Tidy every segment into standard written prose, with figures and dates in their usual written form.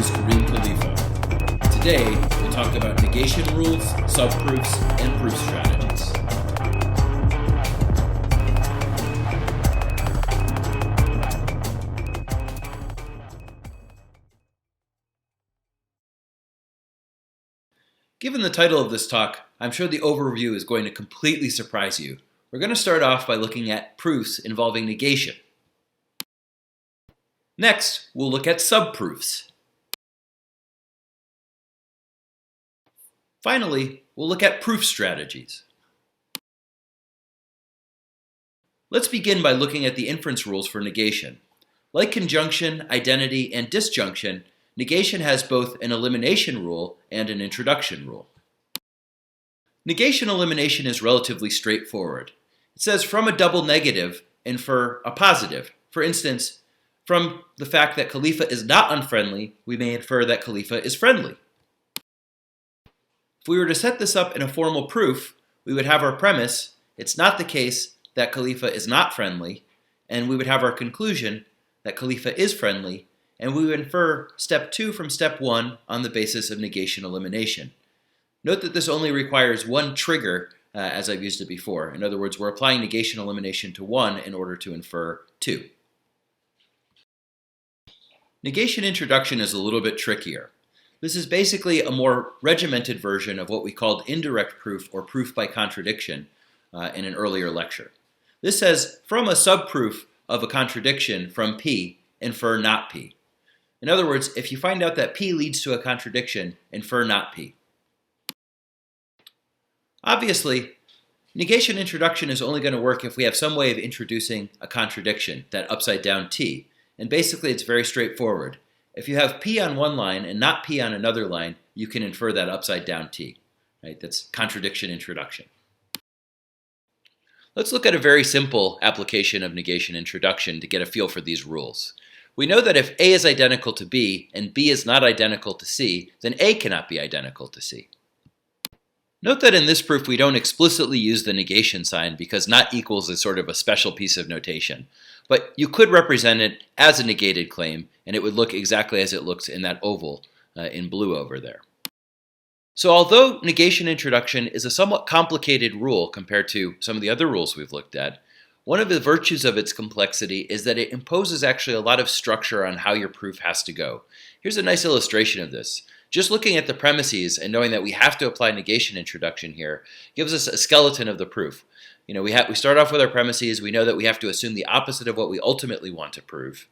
is Kareem Khalifa. Today, we'll talk about negation rules, subproofs, and proof strategies. Given the title of this talk, I'm sure the overview is going to completely surprise you. We're going to start off by looking at proofs involving negation. Next, we'll look at subproofs. Finally, we'll look at proof strategies. Let's begin by looking at the inference rules for negation. Like conjunction, identity, and disjunction, negation has both an elimination rule and an introduction rule. Negation elimination is relatively straightforward. It says from a double negative, infer a positive. For instance, from the fact that Khalifa is not unfriendly, we may infer that Khalifa is friendly. If we were to set this up in a formal proof, we would have our premise, it's not the case that Khalifa is not friendly, and we would have our conclusion that Khalifa is friendly, and we would infer step 2 from step 1 on the basis of negation elimination. Note that this only requires one trigger, as I've used it before. In other words, we're applying negation elimination to 1 in order to infer 2. Negation introduction is a little bit trickier. This is basically a more regimented version of what we called indirect proof or proof by contradiction in an earlier lecture. This says from a subproof of a contradiction from P, infer not P. In other words, if you find out that P leads to a contradiction, infer not P. Obviously, negation introduction is only going to work if we have some way of introducing a contradiction, that upside down T. And basically it's very straightforward. If you have P on one line and not P on another line, you can infer that upside down T. Right? That's contradiction introduction. Let's look at a very simple application of negation introduction to get a feel for these rules. We know that if A is identical to B and B is not identical to C, then A cannot be identical to C. Note that in this proof we don't explicitly use the negation sign because not equals is sort of a special piece of notation. But you could represent it as a negated claim, and it would look exactly as it looks in that oval in blue over there. So although negation introduction is a somewhat complicated rule compared to some of the other rules we've looked at, one of the virtues of its complexity is that it imposes actually a lot of structure on how your proof has to go. Here's a nice illustration of this. Just looking at the premises and knowing that we have to apply negation introduction here gives us a skeleton of the proof. We start off with our premises. We know that we have to assume the opposite of what we ultimately want to prove.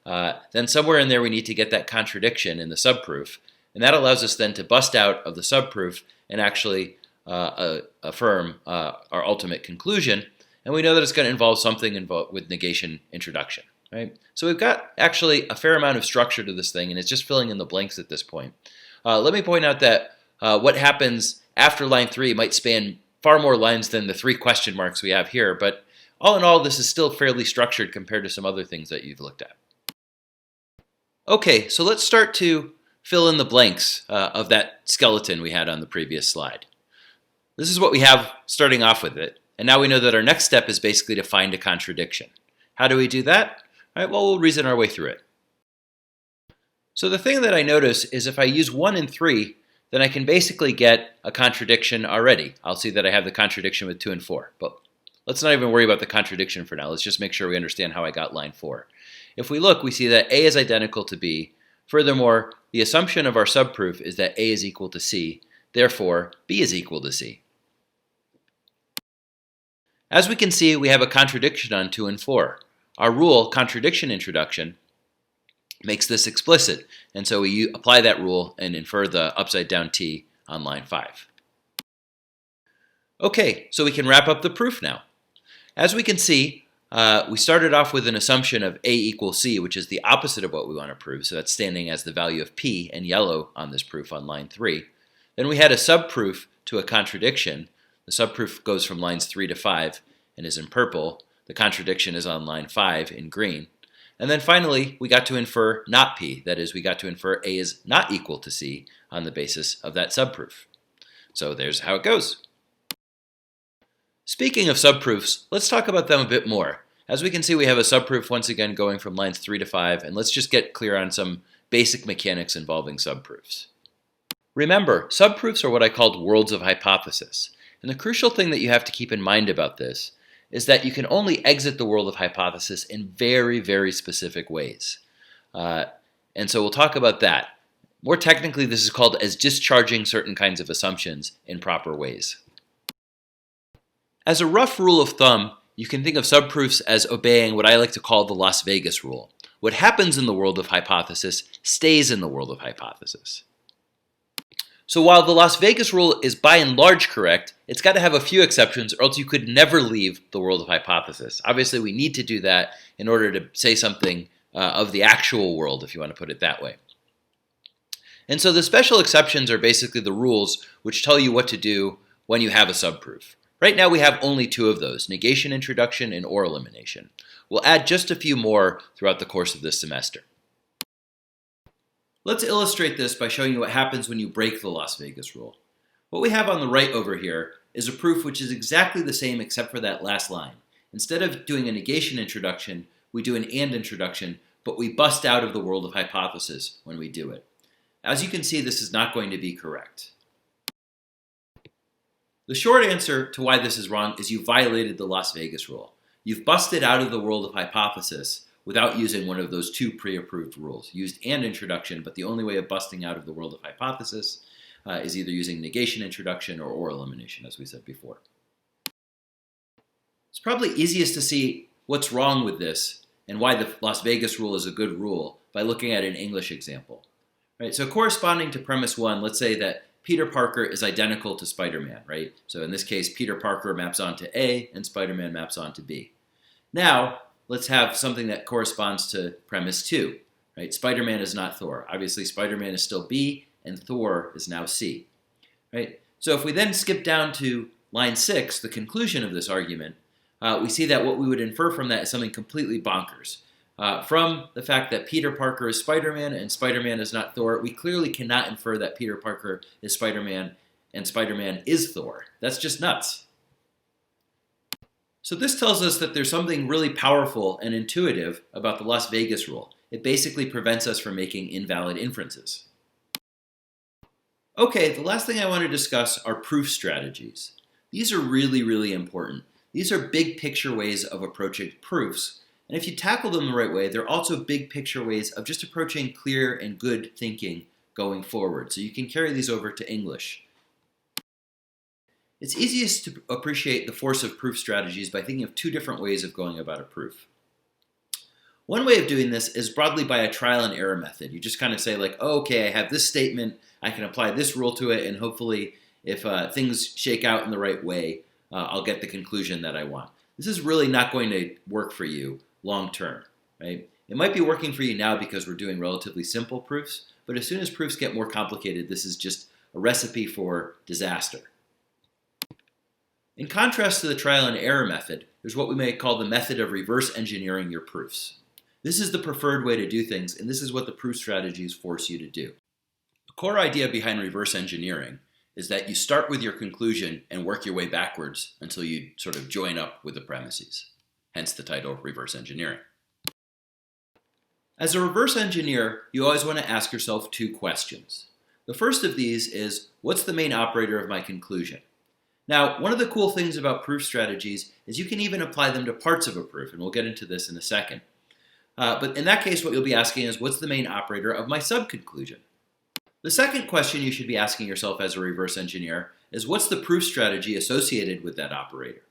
Then somewhere in there we need to get that contradiction in the subproof. And that allows us then to bust out of the subproof and actually affirm our ultimate conclusion. And we know that it's going to involve something with negation introduction. Right? So we've got actually a fair amount of structure to this thing, and it's just filling in the blanks at this point. Let me point out that what happens after line 3 might span far more lines than the 3 question marks we have here, but all in all, this is still fairly structured compared to some other things that you've looked at. Okay, so let's start to fill in the blanks of that skeleton we had on the previous slide. This is what we have starting off with it, and now we know that our next step is basically to find a contradiction. How do we do that? All right, well, we'll reason our way through it. So the thing that I notice is if I use 1 and 3, then I can basically get a contradiction already. I'll see that I have the contradiction with 2 and 4. But let's not even worry about the contradiction for now. Let's just make sure we understand how I got line 4. If we look, we see that A is identical to B. Furthermore, the assumption of our subproof is that A is equal to C. Therefore, B is equal to C. As we can see, we have a contradiction on 2 and 4. Our rule, contradiction introduction, makes this explicit, and so we apply that rule and infer the upside down T on line 5. Okay, so we can wrap up the proof now. As we can see, we started off with an assumption of A equals C, which is the opposite of what we want to prove, so that's standing as the value of P in yellow on this proof on line 3. Then we had a subproof to a contradiction. The subproof goes from lines 3 to 5 and is in purple. The contradiction is on line 5 in green. And then finally, we got to infer not P. That is, we got to infer A is not equal to C on the basis of that subproof. So there's how it goes. Speaking of subproofs, let's talk about them a bit more. As we can see, we have a subproof once again going from lines 3 to 5, and let's just get clear on some basic mechanics involving subproofs. Remember, subproofs are what I called worlds of hypothesis, and the crucial thing that you have to keep in mind about this is that you can only exit the world of hypothesis in very, very specific ways. And so we'll talk about that. More technically, this is called as discharging certain kinds of assumptions in proper ways. As a rough rule of thumb, you can think of subproofs as obeying what I like to call the Las Vegas rule. What happens in the world of hypothesis stays in the world of hypothesis. So while the Las Vegas rule is by and large correct, it's got to have a few exceptions or else you could never leave the world of hypothesis. Obviously, we need to do that in order to say something of the actual world, if you want to put it that way. And so the special exceptions are basically the rules which tell you what to do when you have a subproof. Right now we have only two of those, negation, introduction, and or elimination. We'll add just a few more throughout the course of this semester. Let's illustrate this by showing you what happens when you break the Las Vegas rule. What we have on the right over here is a proof which is exactly the same except for that last line. Instead of doing a negation introduction, we do an and introduction, but we bust out of the world of hypothesis when we do it. As you can see, this is not going to be correct. The short answer to why this is wrong is you violated the Las Vegas rule. You've busted out of the world of hypothesis without using one of those two pre-approved rules. Used and introduction, but the only way of busting out of the world of hypothesis is either using negation introduction or elimination, as we said before. It's probably easiest to see what's wrong with this and why the Las Vegas rule is a good rule by looking at an English example. Right, so corresponding to premise 1, let's say that Peter Parker is identical to Spider-Man, right? So in this case, Peter Parker maps onto A and Spider-Man maps onto B. Now, let's have something that corresponds to premise 2, right? Spider-Man is not Thor. Obviously, Spider-Man is still B and Thor is now C, right? So if we then skip down to line 6, the conclusion of this argument, we see that what we would infer from that is something completely bonkers. From the fact that Peter Parker is Spider-Man and Spider-Man is not Thor, we clearly cannot infer that Peter Parker is Spider-Man and Spider-Man is Thor. That's just nuts. So this tells us that there's something really powerful and intuitive about the Las Vegas rule. It basically prevents us from making invalid inferences. Okay, the last thing I want to discuss are proof strategies. These are really, really important. These are big picture ways of approaching proofs. And if you tackle them the right way, they're also big picture ways of just approaching clear and good thinking going forward. So you can carry these over to English. It's easiest to appreciate the force of proof strategies by thinking of two different ways of going about a proof. One way of doing this is broadly by a trial and error method. You just kind of say like, oh, okay, I have this statement, I can apply this rule to it, and hopefully if things shake out in the right way, I'll get the conclusion that I want. This is really not going to work for you long term, right? It might be working for you now because we're doing relatively simple proofs, but as soon as proofs get more complicated, this is just a recipe for disaster. In contrast to the trial and error method, there's what we may call the method of reverse engineering your proofs. This is the preferred way to do things, and this is what the proof strategies force you to do. The core idea behind reverse engineering is that you start with your conclusion and work your way backwards until you sort of join up with the premises. Hence the title, reverse engineering. As a reverse engineer, you always want to ask yourself two questions. The first of these is, what's the main operator of my conclusion? Now, one of the cool things about proof strategies is you can even apply them to parts of a proof, and we'll get into this in a second. But in that case, what you'll be asking is, what's the main operator of my subconclusion? The second question you should be asking yourself as a reverse engineer is, what's the proof strategy associated with that operator?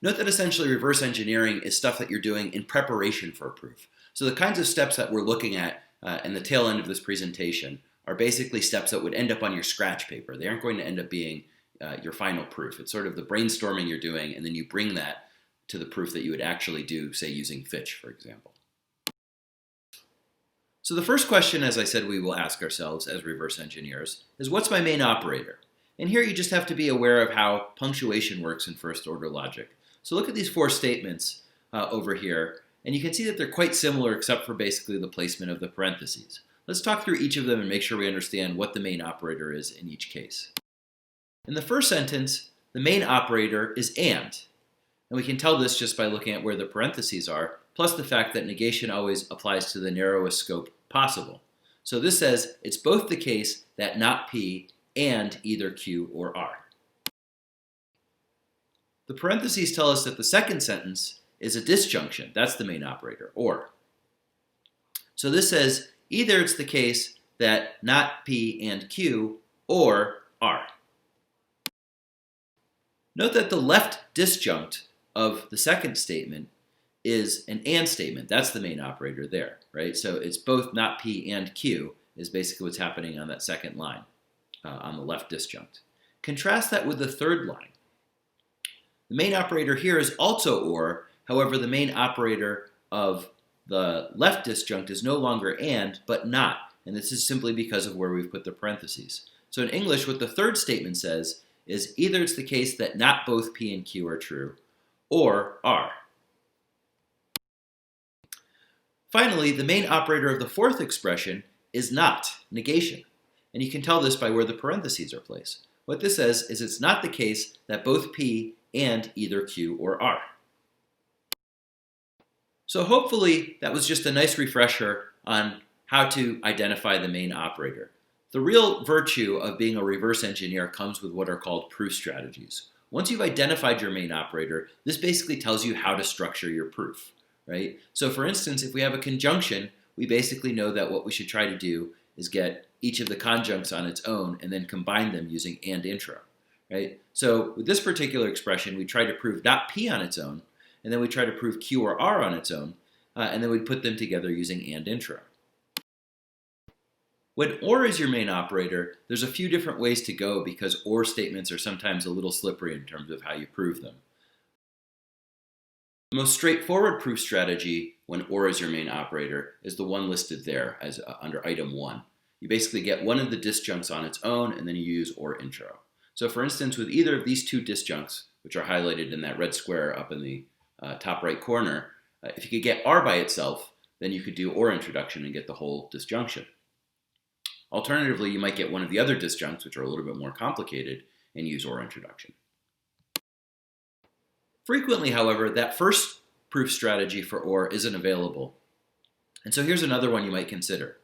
Note that essentially reverse engineering is stuff that you're doing in preparation for a proof. So the kinds of steps that we're looking at in the tail end of this presentation are basically steps that would end up on your scratch paper. They aren't going to end up being your final proof. It's sort of the brainstorming you're doing, and then you bring that to the proof that you would actually do, say, using Fitch, for example. So the first question, as I said, we will ask ourselves as reverse engineers is, what's my main operator? And here you just have to be aware of how punctuation works in first-order logic. So look at these four statements over here, and you can see that they're quite similar except for basically the placement of the parentheses. Let's talk through each of them and make sure we understand what the main operator is in each case. In the first sentence, the main operator is and. And we can tell this just by looking at where the parentheses are, plus the fact that negation always applies to the narrowest scope possible. So this says it's both the case that not P and either Q or R. The parentheses tell us that the second sentence is a disjunction. That's the main operator, or. So this says either it's the case that not P and Q or R. Note that the left disjunct of the second statement is an and statement. That's the main operator there, right? So it's both not P and Q is basically what's happening on that second line on the left disjunct. Contrast that with the third line. The main operator here is also or, however, the main operator of the left disjunct is no longer and, but not, and this is simply because of where we've put the parentheses. So in English, what the third statement says is either it's the case that not both P and Q are true, or are. Finally, the main operator of the fourth expression is not, negation, and you can tell this by where the parentheses are placed. What this says is it's not the case that both P and either Q or R. So hopefully that was just a nice refresher on how to identify the main operator. The real virtue of being a reverse engineer comes with what are called proof strategies. Once you've identified your main operator, this basically tells you how to structure your proof, right? So for instance, if we have a conjunction, we basically know that what we should try to do is get each of the conjuncts on its own and then combine them using and intro, right? So with this particular expression, we try to prove not P on its own, and then we try to prove Q or R on its own, and then we put them together using and intro. When or is your main operator, there's a few different ways to go because or statements are sometimes a little slippery in terms of how you prove them. The most straightforward proof strategy when or is your main operator is the one listed there as under item 1. You basically get one of the disjuncts on its own and then you use or intro. So for instance, with either of these two disjuncts, which are highlighted in that red square up in the top right corner, if you could get R by itself, then you could do or introduction and get the whole disjunction. Alternatively, you might get one of the other disjuncts, which are a little bit more complicated, and use or introduction. Frequently, however, that first proof strategy for or isn't available. And so here's another one you might consider.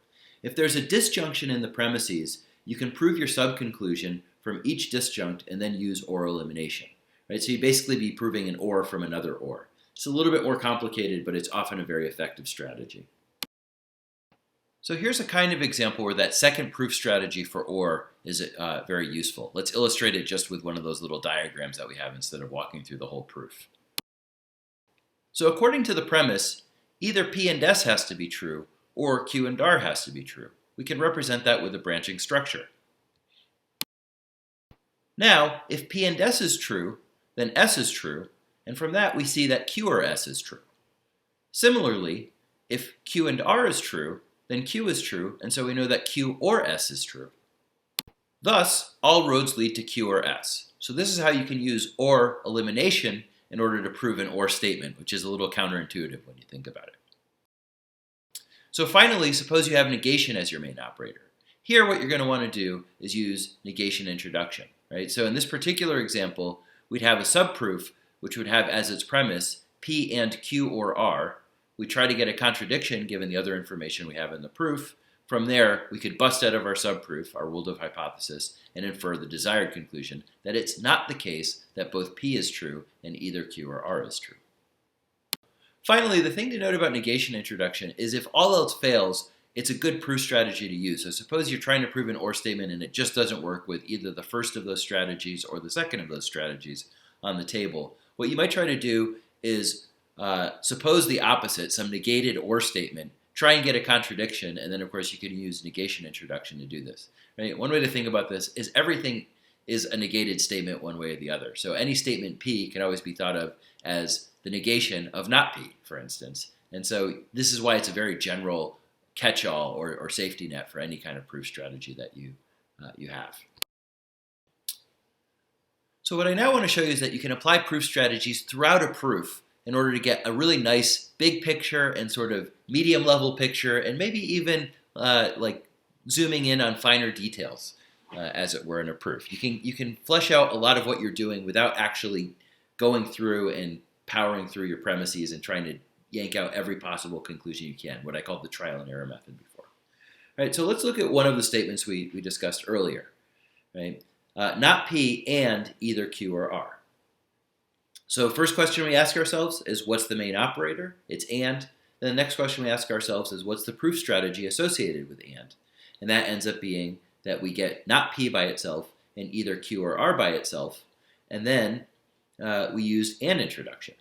If there's a disjunction in the premises, you can prove your subconclusion from each disjunct and then use or elimination. Right? So you basically be proving an or from another or. It's a little bit more complicated, but it's often a very effective strategy. So here's a kind of example where that second proof strategy for or is very useful. Let's illustrate it just with one of those little diagrams that we have instead of walking through the whole proof. So according to the premise, either P and S has to be true or Q and R has to be true. We can represent that with a branching structure. Now, if P and S is true, then S is true, and from that we see that Q or S is true. Similarly, if Q and R is true, then Q is true, and so we know that Q or S is true. Thus, all roads lead to Q or S. So this is how you can use or elimination in order to prove an or statement, which is a little counterintuitive when you think about it. So finally, suppose you have negation as your main operator. Here, what you're going to want to do is use negation introduction, right? So in this particular example, we'd have a subproof, which would have as its premise P and Q or R. We try to get a contradiction given the other information we have in the proof. From there, we could bust out of our subproof, our ruled-of hypothesis, and infer the desired conclusion that it's not the case that both P is true and either Q or R is true. Finally, the thing to note about negation introduction is if all else fails, it's a good proof strategy to use. So suppose you're trying to prove an or statement and it just doesn't work with either the first of those strategies or the second of those strategies on the table. What you might try to do is suppose the opposite, some negated or statement, try and get a contradiction, and then of course you can use negation introduction to do this. Right? One way to think about this is everything is a negated statement one way or the other. So any statement P can always be thought of as the negation of not P, for instance. And so this is why it's a very general catch-all or safety net for any kind of proof strategy that you have. So what I now want to show you is that you can apply proof strategies throughout a proof in order to get a really nice big picture and sort of medium level picture and maybe even like zooming in on finer details as it were in a proof. You can flesh out a lot of what you're doing without actually going through and powering through your premises and trying to yank out every possible conclusion you can, what I called the trial and error method before. All right, so let's look at one of the statements we discussed earlier. Right? Not P and either Q or R. So first question we ask ourselves is, what's the main operator? It's and. Then the next question we ask ourselves is, what's the proof strategy associated with and? And that ends up being that we get not P by itself and either Q or R by itself, and then we use an introduction.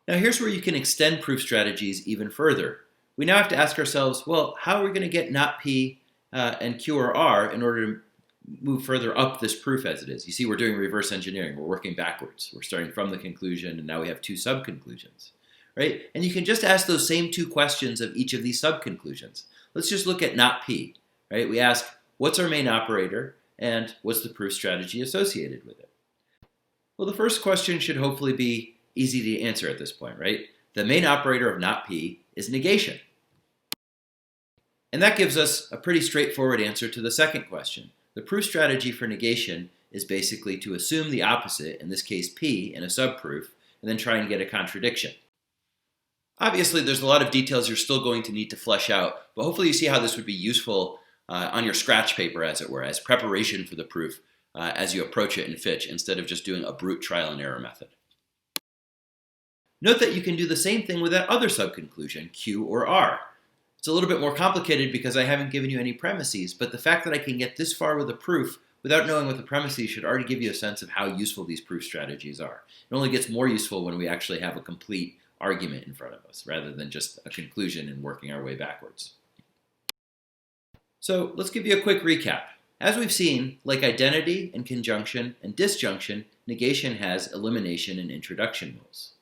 Now here's where you can extend proof strategies even further. We now have to ask ourselves, well, how are we going to get not P and Q or R in order to move further up this proof as it is? You see, we're doing reverse engineering. We're working backwards. We're starting from the conclusion, and now we have two sub-conclusions, right? And you can just ask those same two questions of each of these sub-conclusions. Let's just look at not P, right? We ask, what's our main operator, and what's the proof strategy associated with it? Well, the first question should hopefully be easy to answer at this point, right? The main operator of not P is negation. And that gives us a pretty straightforward answer to the second question. The proof strategy for negation is basically to assume the opposite, in this case P, in a subproof, and then try and get a contradiction. Obviously, there's a lot of details you're still going to need to flesh out, but hopefully you see how this would be useful on your scratch paper, as it were, as preparation for the proof as you approach it in Fitch, instead of just doing a brute trial and error method. Note that you can do the same thing with that other subconclusion, Q or R. It's a little bit more complicated because I haven't given you any premises, but the fact that I can get this far with a proof without knowing what the premises should already give you a sense of how useful these proof strategies are. It only gets more useful when we actually have a complete argument in front of us, rather than just a conclusion and working our way backwards. So let's give you a quick recap. As we've seen, like identity and conjunction and disjunction, negation has elimination and introduction rules.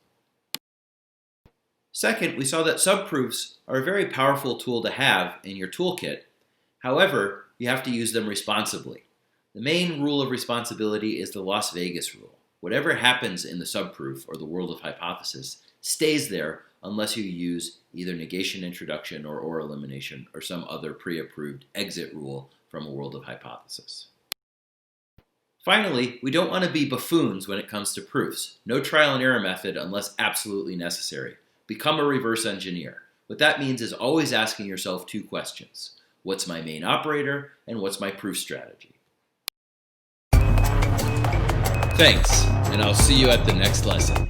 Second, we saw that subproofs are a very powerful tool to have in your toolkit. However, you have to use them responsibly. The main rule of responsibility is the Las Vegas rule. Whatever happens in the subproof or the world of hypothesis stays there unless you use either negation introduction or elimination or some other pre-approved exit rule from a world of hypothesis. Finally, we don't want to be buffoons when it comes to proofs. No trial and error method unless absolutely necessary. Become a reverse engineer. What that means is always asking yourself two questions. What's my main operator, and what's my proof strategy? Thanks, and I'll see you at the next lesson.